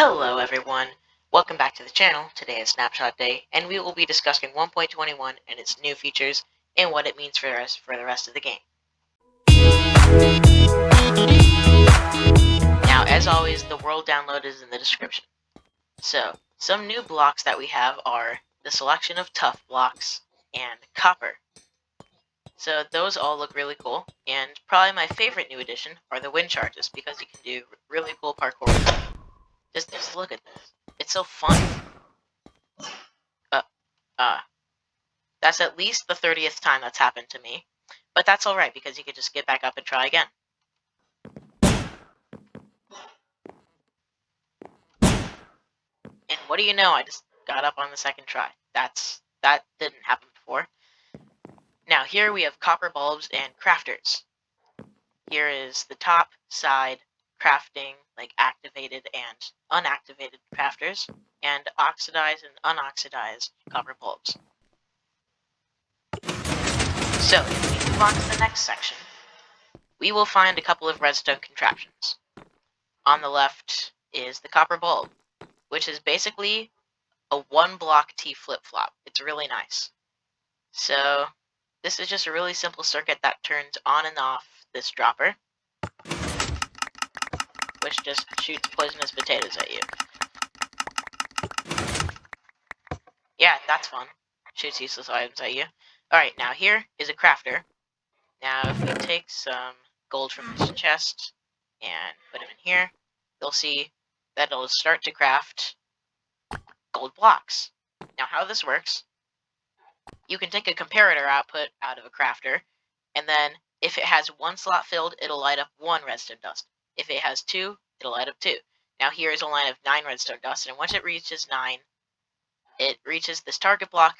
Hello everyone, welcome back to the channel. Today is Snapshot Day, and we will be discussing 1.21 and its new features and what it means for us for the rest of the game. Now, as always, the world download is in the description. So, some new blocks that we have are the selection of tough blocks and copper. So those all look really cool, and probably my favorite new addition are the wind charges, because you can do really cool parkour. Just look at this. It's so fun. That's at least the 30th time that's happened to me. But that's alright, because you could just get back up and try again. And what do you know, I just got up on the second try. That didn't happen before. Now here we have copper bulbs and crafters. Here is the top, side, crafting, like activated and unactivated crafters, and oxidized and unoxidized copper bulbs. So, if we move on to the next section, we will find a couple of redstone contraptions. On the left is the copper bulb, which is basically a one-block T flip-flop. It's really nice. So, this is just a really simple circuit that turns on and off this dropper, which just shoots poisonous potatoes at you. Yeah, that's fun. Shoots useless items at you. Alright, now here is a crafter. Now, if we take some gold from this chest and put them in here, you'll see that it'll start to craft gold blocks. Now, how this works, you can take a comparator output out of a crafter, and then if it has one slot filled, it'll light up one redstone dust. If it has two, it'll light up two. Now, here is a line of 9 redstone dust, and once it reaches 9, it reaches this target block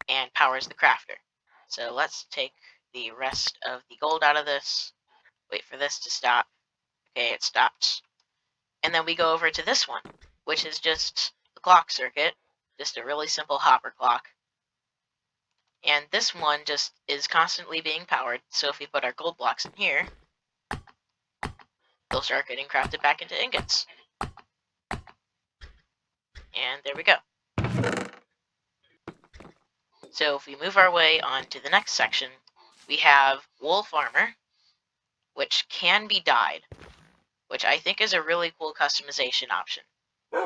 and powers the crafter. So let's take the rest of the gold out of this. Wait for this to stop. Okay, it stopped. And then we go over to this one, which is just the clock circuit. Just a really simple hopper clock. And this one just is constantly being powered, so if we put our gold blocks in here, they'll start getting crafted back into ingots. And there we go. So if we move our way on to the next section, we have wolf armor, which can be dyed, which I think is a really cool customization option.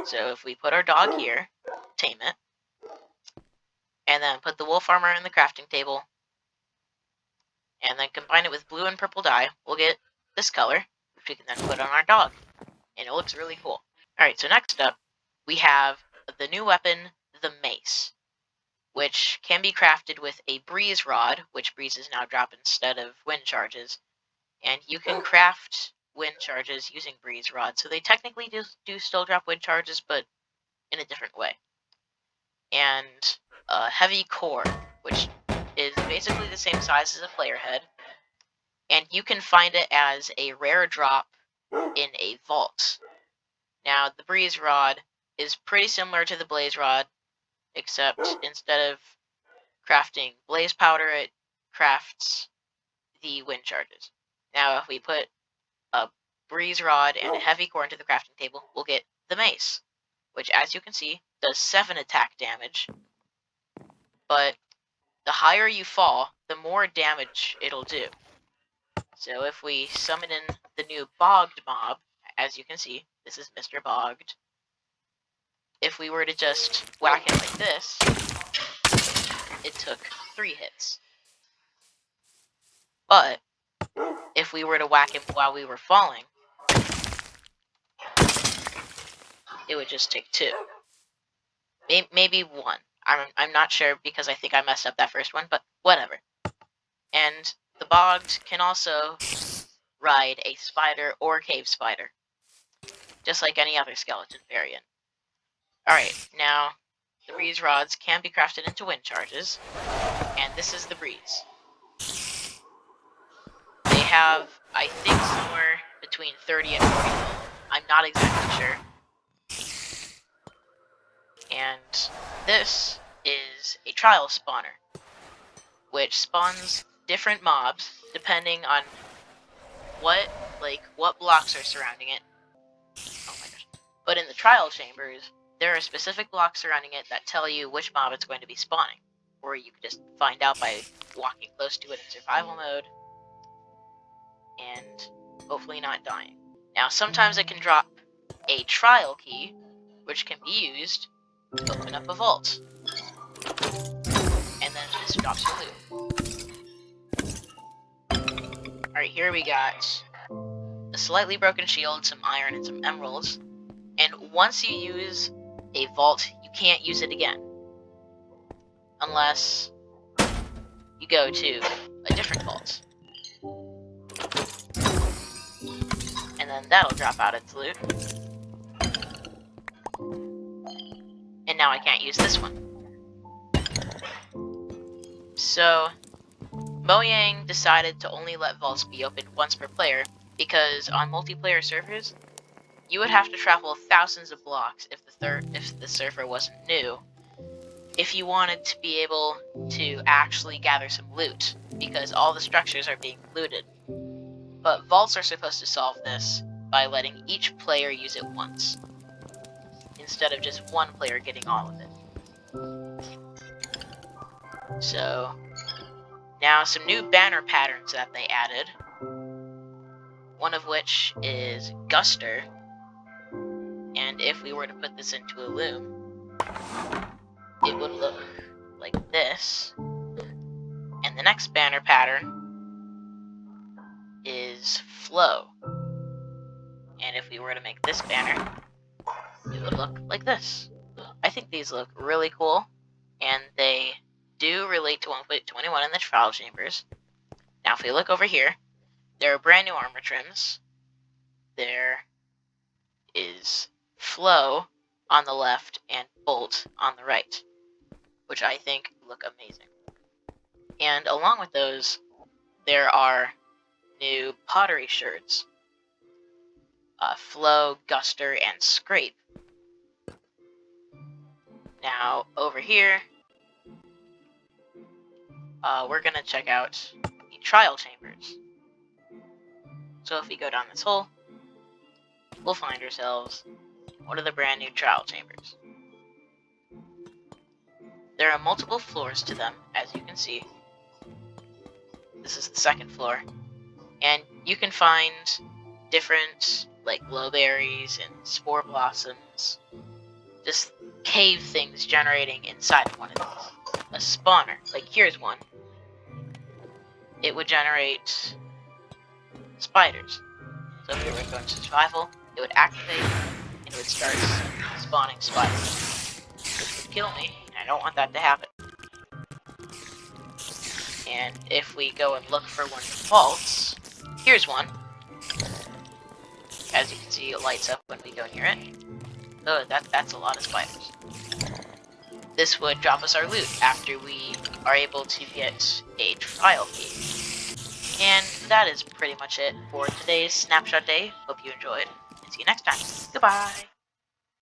So if we put our dog here, tame it, and then put the wolf armor in the crafting table, and then combine it with blue and purple dye, we'll get this color, which we can then put on our dog. And it looks really cool. Alright, so next up, we have the new weapon, the mace, which can be crafted with a breeze rod, which breezes now drop instead of wind charges. And you can craft wind charges using breeze rods, so they technically do still drop wind charges, but in a different way. And a heavy core, which is basically the same size as a player head, and you can find it as a rare drop in a vault. Now, the breeze rod is pretty similar to the blaze rod, except instead of crafting blaze powder, it crafts the wind charges. Now, if we put a breeze rod and a heavy core into the crafting table, we'll get the mace, which, as you can see, does 7 attack damage. But the higher you fall, the more damage it'll do. So if we summon in the new Bogged mob, as you can see, this is Mr. Bogged. If we were to just whack it like this, it took 3 hits. But if we were to whack him while we were falling, it would just take 2. Maybe 1. I'm not sure, because I think I messed up that first one, but whatever. And the Bogged can also ride a spider or cave spider, just like any other skeleton variant. Alright, now the breeze rods can be crafted into wind charges, and this is the breeze. They have, I think, somewhere between 30 and 40 gold. I'm not exactly sure. And this is a trial spawner, which spawns different mobs depending on what blocks are surrounding it. Oh my gosh. But in the trial chambers, there are specific blocks surrounding it that tell you which mob it's going to be spawning. Or you could just find out by walking close to it in survival mode and hopefully not dying. Now, sometimes it can drop a trial key, which can be used to open up a vault. And then this drops your loot. Alright, here we got a slightly broken shield, some iron, and some emeralds. And once you use a vault, you can't use it again. Unless you go to a different vault. And then that'll drop out its loot. And now I can't use this one. So, Mojang decided to only let vaults be opened once per player, because on multiplayer servers, you would have to travel thousands of blocks if the server wasn't new, if you wanted to be able to actually gather some loot, because all the structures are being looted. But vaults are supposed to solve this by letting each player use it once, instead of just one player getting all of it. So, now some new banner patterns that they added, one of which is Guster, and if we were to put this into a loom, it would look like this. And the next banner pattern is Flow, and if we were to make this banner, it would look like this. I think these look really cool, and they do relate to 1.21 in the trial chambers. Now if we look over here, there are brand new armor trims. There is Flow on the left and Bolt on the right, which I think look amazing. And along with those, there are new pottery shirts. Flow, Guster, and Scrape. Now, over here, we're gonna check out the trial chambers. So if we go down this hole, we'll find ourselves in one of the brand new trial chambers. There are multiple floors to them, as you can see. This is the second floor, and you can find different, like, glowberries and spore blossoms, just cave things generating inside of one of these. A spawner, like here's one. It would generate spiders. So if we were going to survival, it would activate and it would start spawning spiders, which would kill me, and I don't want that to happen. And if we go and look for one of the vaults, here's one. As you can see, it lights up when we go near it. Oh, that's a lot of spiders. This would drop us our loot after we are able to get a trial key. And that is pretty much it for today's Snapshot Day. Hope you enjoyed, and see you next time. Goodbye!